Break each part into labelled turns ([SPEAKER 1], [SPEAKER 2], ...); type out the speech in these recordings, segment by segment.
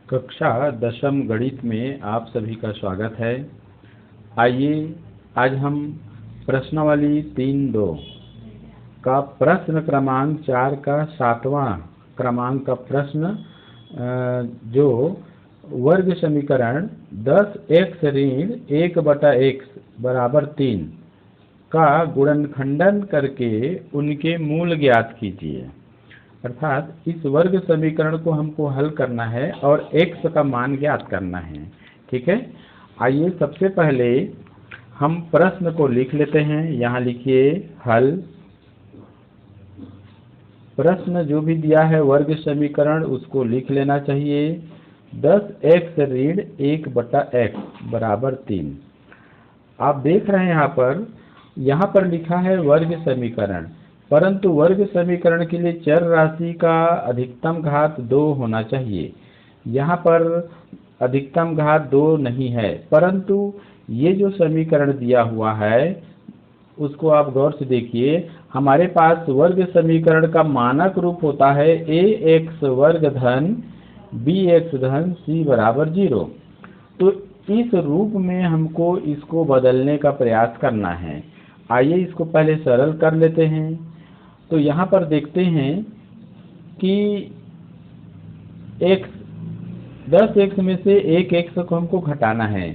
[SPEAKER 1] कक्षा दशम गणित में आप सभी का स्वागत है। आइए आज हम प्रश्नावली 3-2 का प्रश्न क्रमांक 4 का 7वां क्रमांक का प्रश्न जो वर्ग समीकरण 10x ऋण 1/x बराबर 3 का गुणनखंडन करके उनके मूल ज्ञात कीजिए। अर्थात इस वर्ग समीकरण को हमको हल करना है और x का मान ज्ञात करना है। ठीक है, आइए सबसे पहले हम प्रश्न को लिख लेते हैं। यहाँ लिखिए हल। प्रश्न जो भी दिया है वर्ग समीकरण उसको लिख लेना चाहिए। 10x ऋण 1/x बराबर 3। आप देख रहे हैं यहाँ पर लिखा है वर्ग समीकरण, परंतु वर्ग समीकरण के लिए चर राशि का अधिकतम घात 2 होना चाहिए। यहाँ पर अधिकतम घात 2 नहीं है, परंतु ये जो समीकरण दिया हुआ है उसको आप गौर से देखिए। हमारे पास वर्ग समीकरण का मानक रूप होता है ax वर्ग धन bx धन c बराबर 0। तो इस रूप में हमको इसको बदलने का प्रयास करना है। आइए इसको पहले सरल कर लेते हैं। तो यहाँ पर देखते हैं कि x 10x में से 1x को हमको घटाना है,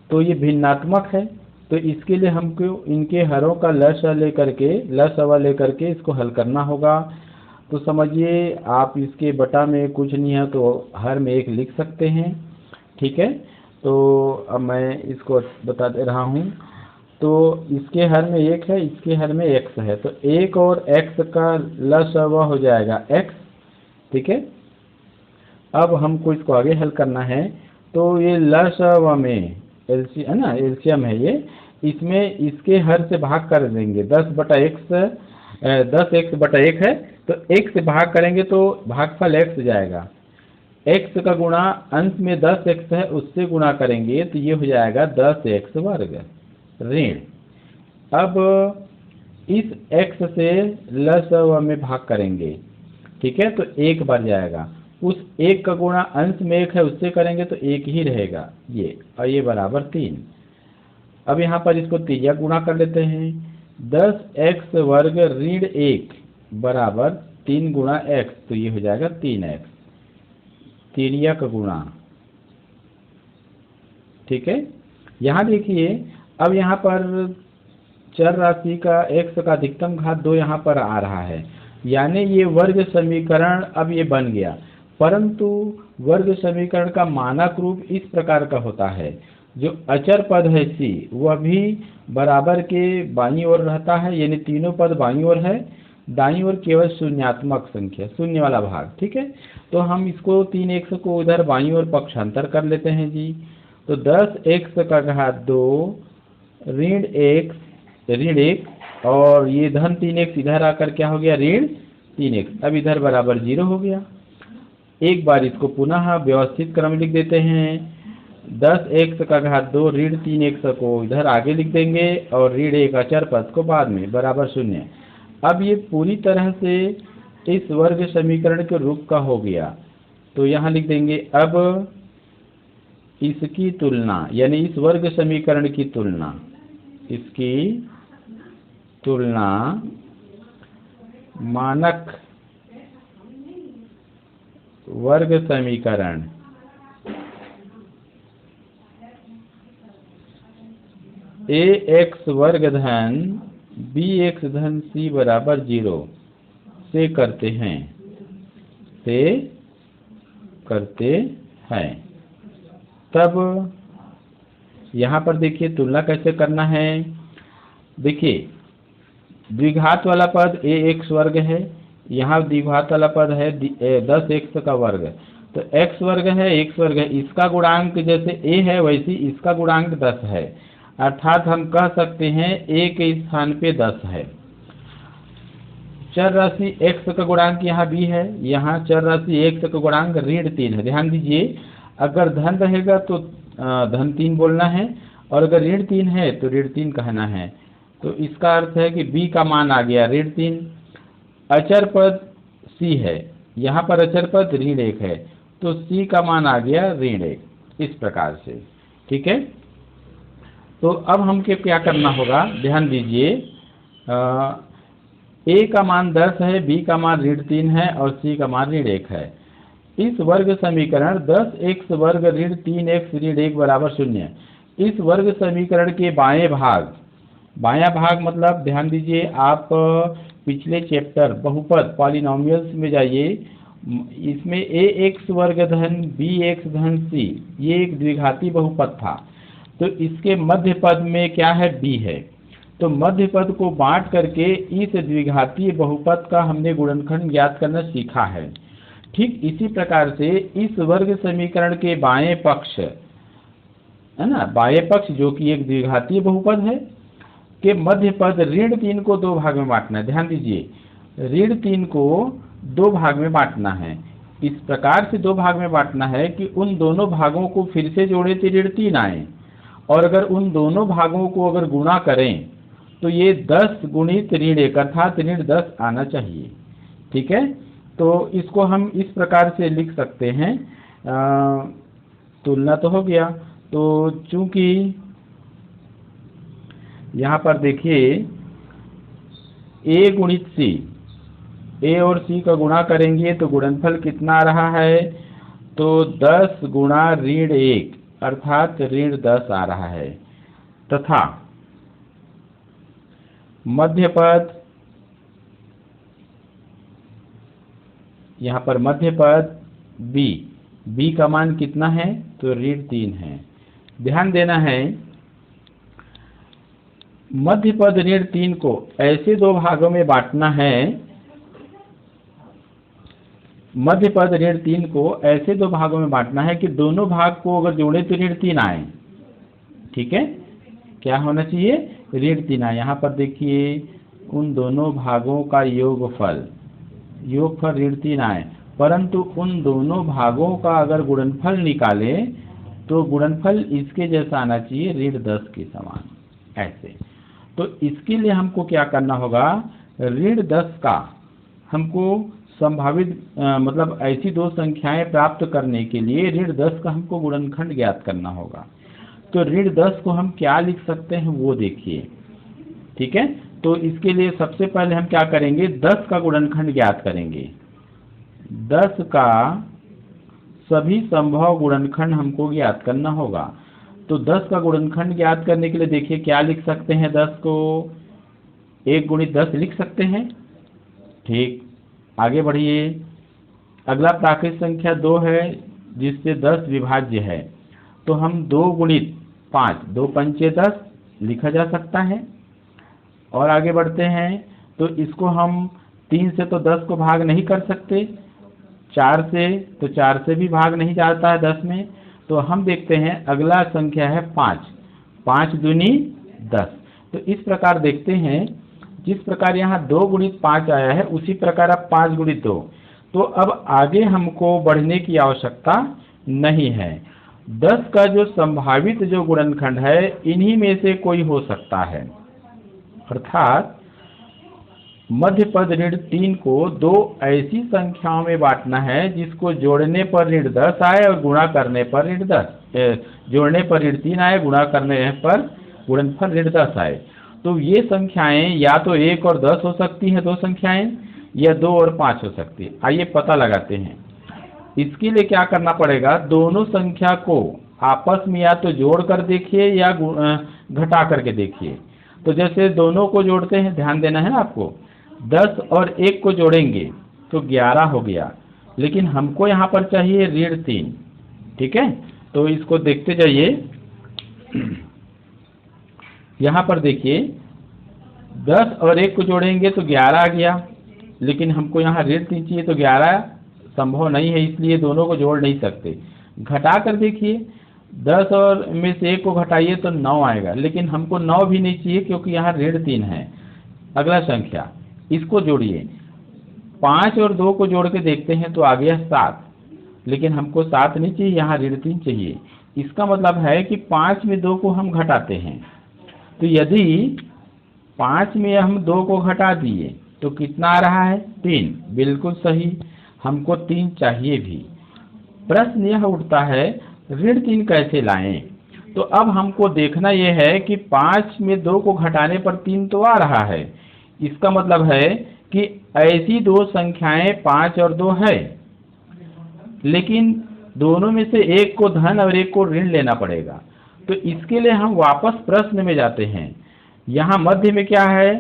[SPEAKER 1] तो ये भिन्नात्मक है। तो इसके लिए हमको इनके हरों का लसाअ लेकर के इसको हल करना होगा। तो समझिए आप इसके बटा में कुछ नहीं है तो हर में 1 लिख सकते हैं। ठीक है, तो अब मैं इसको बता दे रहा हूँ। तो इसके हर में 1 है, इसके हर में x है, तो 1 और x का लसाअ हो जाएगा x। ठीक है, अब हमको इसको आगे हल करना है। तो ये लसाअ में एलसीएम है ये, इसमें इसके हर से भाग कर देंगे। 10/x 10x/1 है, तो x से भाग करेंगे तो भागफल x जाएगा। x का गुणा अंत में 10x है उससे गुणा करेंगे तो ये हो जाएगा 10x वर्ग ऋण। अब इस x से लसाअ में भाग करेंगे। ठीक है, तो 1 बढ़ जाएगा। उस 1 का गुणा अंश में 1 है उससे करेंगे तो 1 ही रहेगा ये, और ये बराबर 3। अब यहाँ पर इसको त्रिज्या गुणा कर लेते हैं। 10x वर्ग ऋण 1 बराबर 3 गुणा x, तो ये हो जाएगा 3x त्रिज्या का गुणा। ठीक है, यहाँ देखिए अब यहाँ पर चर राशि का x का अधिकतम घात 2 यहाँ पर आ रहा है, यानी ये वर्ग समीकरण अब ये बन गया। परंतु वर्ग समीकरण का मानक रूप इस प्रकार का होता है, जो अचर पद है c वह भी बराबर के बाईं ओर रहता है, यानी तीनों पद बाईं ओर है, दाईं ओर केवल शून्यात्मक संख्या शून्य वाला भाग। ठीक है, तो हम इसको 3x को उधर बाईं ओर पक्षांतर कर लेते हैं जी। तो 10x का घात 2 ऋण 1 और ये धन 3x इधर आकर क्या हो गया ऋण 3x। अब इधर बराबर 0 हो गया। एक बार इसको पुनः व्यवस्थित क्रम लिख देते हैं। 10x का घात 2 ऋण 3x को इधर आगे लिख देंगे और ऋण 1 अचर पद को बाद में बराबर 0। अब ये पूरी तरह से इस वर्ग समीकरण के रूप का हो गया। तो यहाँ लिख देंगे अब इसकी तुलना, यानी इस वर्ग समीकरण की तुलना, इसकी तुलना मानक वर्ग समीकरण ax वर्ग धन bx धन c बराबर 0 से करते हैं। तब यहाँ पर देखिए तुलना कैसे करना है। देखिए द्विघात वाला पद ax वर्ग है, यहाँ द्विघात वाला पद है 10x का वर्ग, तो x वर्ग है x वर्ग है, इसका गुणांक जैसे a है वैसे इसका गुणांक 10 है। अर्थात हम कह सकते हैं a के स्थान पे 10 है। चर राशि x का गुणांक यहाँ b है, यहाँ चर राशि x का गुणांक ऋण 3 है। ध्यान दीजिए, अगर धन रहेगा तो धन 3 बोलना है, और अगर ऋण 3 है तो ऋण 3 कहना है। तो इसका अर्थ है कि b का मान आ गया ऋण 3। अचर पद c है, यहाँ पर अचर पद ऋण 1 है, तो C का मान आ गया ऋण 1, इस प्रकार से। ठीक है, तो अब हमको क्या करना होगा, ध्यान दीजिए। A का मान 10 है, B का मान ऋण 3 है और C का मान ऋण 1 है। इस वर्ग समीकरण 10x वर्ग ऋण 3x ऋण 1 बराबर 0, इस वर्ग समीकरण के बाएं भाग मतलब ध्यान दीजिए, आप पिछले चैप्टर बहुपद पॉलिनॉमियल्स में जाइए, इसमें ax वर्ग धन bx धन c ये एक द्विघाती बहुपद था, तो इसके मध्य पद में क्या है, b है। तो मध्य पद को बांट करके इस द्विघातीय बहुपद का हमने गुणनखंड ज्ञात करना सीखा है। ठीक इसी प्रकार से इस वर्ग समीकरण के बाएं पक्ष है ना, बाएं पक्ष जो कि एक द्विघातीय बहुपद है के मध्य पद ऋण 3 को 2 भाग में बांटना है। ध्यान दीजिए, ऋण 3 को 2 भाग में बांटना है। इस प्रकार से 2 भाग में बांटना है कि उन दोनों भागों को फिर से जोड़े तो ऋण 3 आए, और अगर उन दोनों भागों को अगर गुणा करें तो ये 10 गुणित ऋण 1 अर्थात ऋण 10 आना चाहिए। ठीक है, तो इसको हम इस प्रकार से लिख सकते हैं। तुलना तो हो गया, तो चूंकि यहाँ पर देखिए a गुणित c, a और c का गुणा करेंगे तो गुणनफल कितना आ रहा है, तो 10 गुणा ऋण 1 अर्थात ऋण 10 आ रहा है, तथा मध्य पद, यहाँ पर मध्य पद b का मान कितना है, तो ऋण 3 है। ध्यान देना है, मध्य पद ऋण 3 को ऐसे 2 भागों में बांटना है, मध्य पद ऋण 3 को ऐसे 2 भागों में बांटना है कि दोनों भाग को अगर जोड़े तो ऋण 3 आए। ठीक है, क्या होना चाहिए, ऋण 3 आए। यहाँ पर देखिए उन दोनों भागों का योगफल ऋण 3 आए, परंतु उन दोनों भागों का अगर गुणनफल निकाले तो गुणनफल इसके जैसा आना चाहिए, ऋण 10 के समान ऐसे। तो इसके लिए हमको क्या करना होगा, ऋण 10 का हमको संभावित मतलब ऐसी 2 संख्याएं प्राप्त करने के लिए ऋण 10 का हमको गुणनखंड ज्ञात करना होगा। तो ऋण 10 को हम क्या लिख सकते हैं वो देखिए। ठीक है, तो इसके लिए सबसे पहले हम क्या करेंगे, 10 का गुणनखंड ज्ञात करेंगे। 10 का सभी संभव गुणनखंड हमको ज्ञात करना होगा। तो 10 का गुणनखंड ज्ञात करने के लिए देखिए क्या लिख सकते हैं, 10 को 1 गुणित 10 लिख सकते हैं। ठीक, आगे बढ़िए। अगला प्राकृत संख्या 2 है जिससे 10 विभाज्य है, तो हम 2 गुणित 5, 2 पंचे 10 लिखा जा सकता है। और आगे बढ़ते हैं, तो इसको हम 3 से तो 10 को भाग नहीं कर सकते, 4 से तो 4 से भी भाग नहीं जाता है 10 में, तो हम देखते हैं अगला संख्या है 5, 5 दूनी 10। तो इस प्रकार देखते हैं, जिस प्रकार यहाँ 2 गुणित 5 आया है उसी प्रकार अब 5 गुणित 2। तो अब आगे हमको बढ़ने की आवश्यकता नहीं है। 10 का जो संभावित जो गुणनखंड है इन्हीं में से कोई हो सकता है, अर्थात मध्य पद ऋण 3 को 2 ऐसी संख्याओं में बांटना है जिसको जोड़ने पर ऋण 10 आए और गुणा करने पर ऋण 10, जोड़ने पर ऋण 3 आए, गुणा करने पर गुणनफल ऋण 10 आए। तो ये संख्याएं या तो 1 और 10 हो सकती हैं 2 संख्याएं, या 2 और 5 हो सकती है। आइए पता लगाते हैं। इसके लिए क्या करना पड़ेगा, दोनों संख्या को आपस में या तो जोड़ कर देखिए या घटा करके देखिए। तो जैसे दोनों को जोड़ते हैं, ध्यान देना है आपको, 10 और 1 को जोड़ेंगे तो 11 हो गया, लेकिन हमको यहाँ पर चाहिए ऋण 3। ठीक है, तो इसको देखते जाइए। यहाँ पर देखिए 10 और 1 को जोड़ेंगे तो 11 आ गया, लेकिन हमको यहाँ ऋण 3 चाहिए, तो 11 संभव नहीं है, इसलिए दोनों को जोड़ नहीं सकते। घटा कर देखिए, 10 और में से 1 को घटाइए तो 9 आएगा, लेकिन हमको 9 भी नहीं चाहिए क्योंकि यहाँ ऋण 3 है। अगला संख्या, इसको जोड़िए, 5 और 2 को जोड़ के देखते हैं तो आ गया 7, लेकिन हमको 7 नहीं चाहिए, यहाँ ऋण 3 चाहिए। इसका मतलब है कि 5 में 2 को हम घटाते हैं, तो यदि 5 में हम 2 को घटा दिए तो कितना आ रहा है, 3। बिल्कुल सही, हमको 3 चाहिए भी। प्रश्न यह उठता है ऋण 3 कैसे लाएं। तो अब हमको देखना यह है कि 5 में 2 को घटाने पर 3 तो आ रहा है। इसका मतलब है कि ऐसी दो संख्याएं 5 और 2 है, लेकिन दोनों में से एक को धन और एक को ऋण लेना पड़ेगा। तो इसके लिए हम वापस प्रश्न में जाते हैं। यहाँ मध्य में क्या है,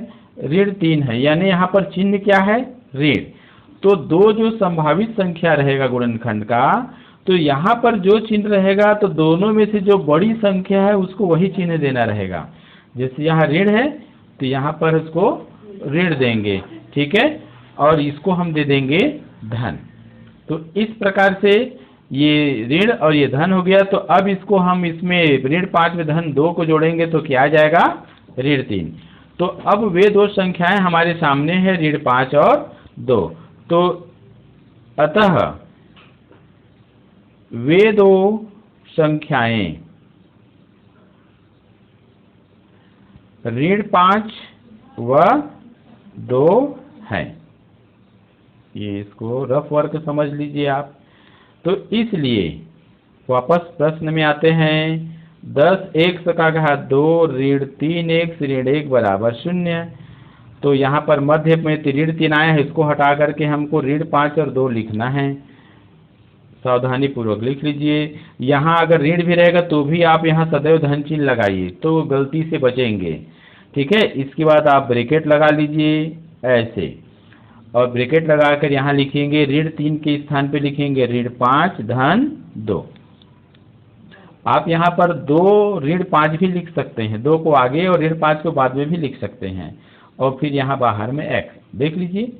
[SPEAKER 1] ऋण 3 है, यानी यहाँ पर चिन्ह क्या है, ऋण। तो 2 जो संभावित संख्या रहेगा गुणनखंड का, तो यहाँ पर जो चिन्ह रहेगा तो दोनों में से जो बड़ी संख्या है उसको वही चिन्ह देना रहेगा। जैसे यहाँ ऋण है तो यहाँ पर उसको ऋण देंगे, ठीक है, और इसको हम दे देंगे धन। तो इस प्रकार से ये ऋण और ये धन हो गया। तो अब इसको हम इसमें ऋण 5 में धन 2 को जोड़ेंगे तो क्या आ जाएगा, ऋण 3। तो अब वे दो संख्याएं हमारे सामने है, ऋण 5 और 2। तो अतः वे दो संख्याएं ऋण 5 व 2 हैं। ये इसको रफ वर्क समझ लीजिए आप। तो इसलिए वापस प्रश्न में आते हैं। 10x का घात 2 ऋण 3x ऋण 1 बराबर 0। तो यहाँ पर मध्य में ऋण 3 आया है, इसको हटा करके हमको ऋण 5 और 2 लिखना है। सावधानी पूर्वक लिख लीजिए। यहाँ अगर ऋण भी रहेगा तो भी आप यहाँ सदैव धन चिन्ह लगाइए तो गलती से बचेंगे, ठीक है। इसके बाद आप ब्रैकेट लगा लीजिए ऐसे, और ब्रैकेट लगाकर यहाँ लिखेंगे ऋण 3 के स्थान पे लिखेंगे ऋण 5 धन 2। आप यहाँ पर 2 ऋण 5 भी लिख सकते हैं, 2 को आगे और ऋण 5 को बाद में भी लिख सकते हैं। और फिर यहाँ बाहर में x देख लीजिए,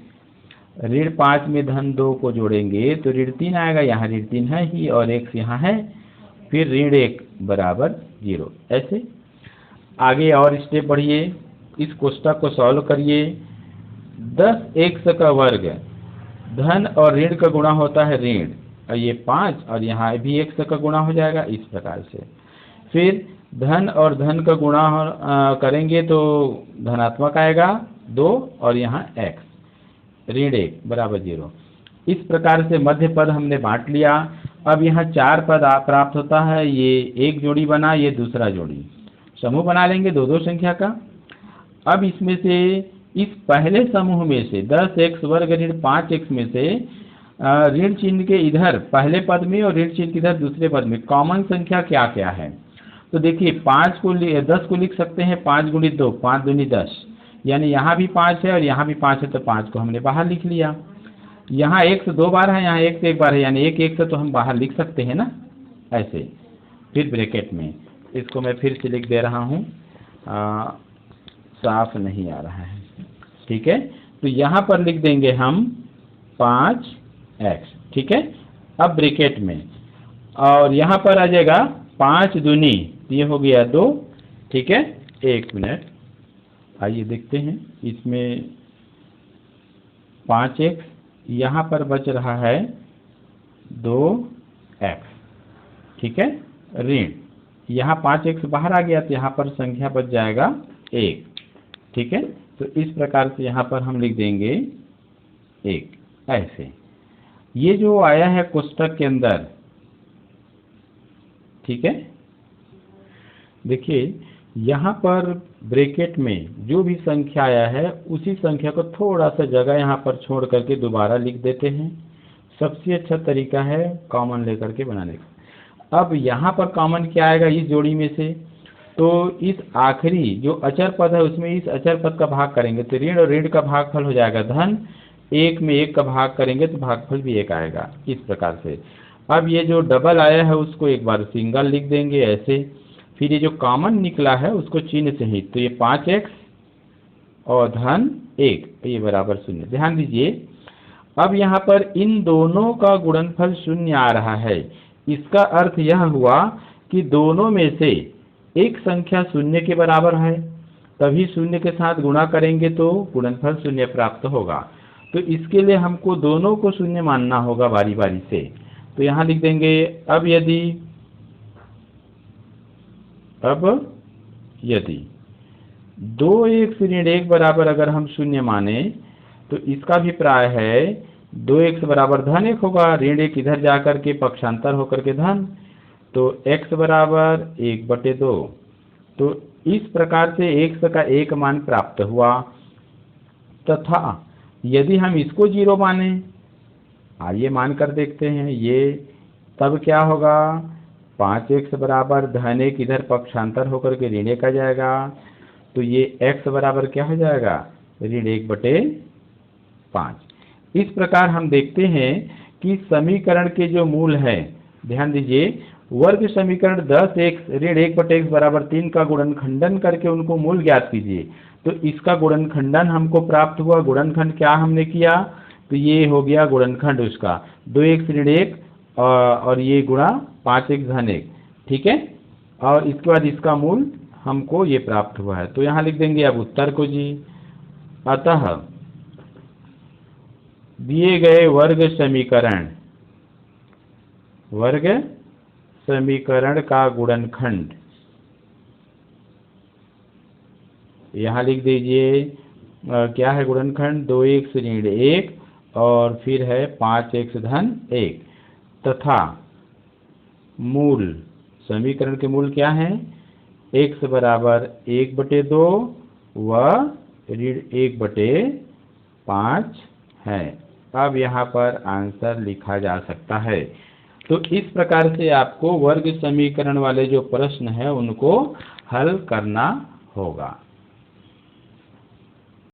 [SPEAKER 1] ऋण 5 में धन 2 को जोड़ेंगे तो ऋण 3 आएगा, यहाँ ऋण 3 है ही और x यहाँ है, फिर ऋण 1 बराबर 0। ऐसे आगे और स्टेप बढ़िए, इस कोष्ठक को सॉल्व करिए। 10x का वर्ग धन और ऋण का गुणा होता है ऋण, और ये 5 और यहाँ भी x का गुणा हो जाएगा इस प्रकार से। फिर धन और धन का गुणा करेंगे तो धनात्मक आएगा 2 और यहाँ x ऋण 1 बराबर 0। इस प्रकार से मध्य पद हमने बांट लिया। अब यहाँ 4 पद प्राप्त होता है, ये एक जोड़ी बना, ये दूसरा जोड़ी, समूह बना लेंगे 2-2 संख्या का। अब इसमें से इस पहले समूह में से 10x वर्ग ऋण 5x में से ऋण चिन्ह के इधर पहले पद में और ऋण चिन्ह के इधर दूसरे पद में कॉमन संख्या क्या क्या है। तो देखिए 10 को लिख सकते हैं, 5 गुणित 2 5 दूनी 10, यानी यहाँ भी 5 है और यहाँ भी 5 है, तो 5 को हमने बाहर लिख लिया। यहाँ 1 से 2 बार है, यहाँ 1 से 1 बार है, यानी 1 से तो हम बाहर लिख सकते हैं ना ऐसे। फिर ब्रैकेट में इसको मैं फिर से लिख दे रहा हूँ, साफ नहीं आ रहा है, ठीक है। तो यहाँ पर लिख देंगे हम 5x, ठीक है। अब ब्रैकेट में, और यहाँ पर आ जाएगा 5 दूनी, ये हो गया 2, ठीक है। 1 मिनट, आइए देखते हैं इसमें 5x, यहाँ पर बच रहा है 2x, ठीक है, ऋण। यहाँ 5x बाहर आ गया तो यहाँ पर संख्या बच जाएगा 1, ठीक है। तो इस प्रकार से यहाँ पर हम लिख देंगे 1 ऐसे। ये जो आया है कोष्ठक के अंदर, ठीक है, देखिए यहाँ पर ब्रैकेट में जो भी संख्या आया है उसी संख्या को थोड़ा सा जगह यहाँ पर छोड़ करके दोबारा लिख देते हैं। सबसे अच्छा तरीका है कॉमन लेकर के बनाने का। अब यहाँ पर कॉमन क्या आएगा इस जोड़ी में से, तो इस आखिरी जो अचर पद है उसमें इस अचर पद का भाग करेंगे तो ऋण और ऋण का भागफल हो जाएगा धन, 1 में 1 का भाग करेंगे तो भागफल भी 1 आएगा इस प्रकार से। अब ये जो डबल आया है उसको एक बार सिंगल लिख देंगे ऐसे। फिर ये जो कॉमन निकला है उसको चिन्ह सहित, तो ये 5x और धन 1 ये बराबर 0। ध्यान दीजिए, अब यहाँ पर इन दोनों का गुणनफल 0 आ रहा है। इसका अर्थ यह हुआ कि दोनों में से एक संख्या 0 के बराबर है, तभी 0 के साथ गुणा करेंगे तो गुणनफल 0 प्राप्त होगा। तो इसके लिए हमको दोनों को 0 मानना होगा बारी बारी से। तो यहाँ लिख देंगे अब यदि 2x ऋण 1 बराबर अगर हम 0 माने तो इसका अभिप्राय है 2x बराबर धन 1 होगा, ऋण 1 इधर जा कर के पक्षांतर होकर के धन, तो x बराबर 1/2। तो इस प्रकार से x का एक मान प्राप्त हुआ। तथा यदि हम इसको 0 माने, आइए मान कर देखते हैं ये, तब क्या होगा, 5x बराबर धन 1 इधर पक्षांतर होकर के ऋण 1 आ जाएगा, तो ये x बराबर क्या हो जाएगा, ऋण 1/5। इस प्रकार हम देखते हैं कि समीकरण के जो मूल है, ध्यान दीजिए, वर्ग समीकरण 10x ऋण 1/x बराबर 3 का गुणनखंडन करके उनको मूल ज्ञात कीजिए। तो इसका गुणनखंडन हमको प्राप्त हुआ। गुणनखंड क्या हमने किया, तो ये हो गया गुणनखंड उसका 2x ऋण 1 और ये गुणा 5x धन 1, ठीक है। और इसके बाद इसका मूल हमको ये प्राप्त हुआ है। तो यहाँ लिख देंगे अब उत्तर को जी। अतः दिए गए वर्ग समीकरण का गुणनखंड, यहाँ लिख दीजिए क्या है गुणनखंड, 2x ऋण 1 और फिर है 5x धन 1, तथा मूल, समीकरण के मूल क्या है, x बराबर 1/2 व ऋण 1/5 है। अब यहाँ पर आंसर लिखा जा सकता है। तो इस प्रकार से आपको वर्ग समीकरण वाले जो प्रश्न है उनको हल करना होगा।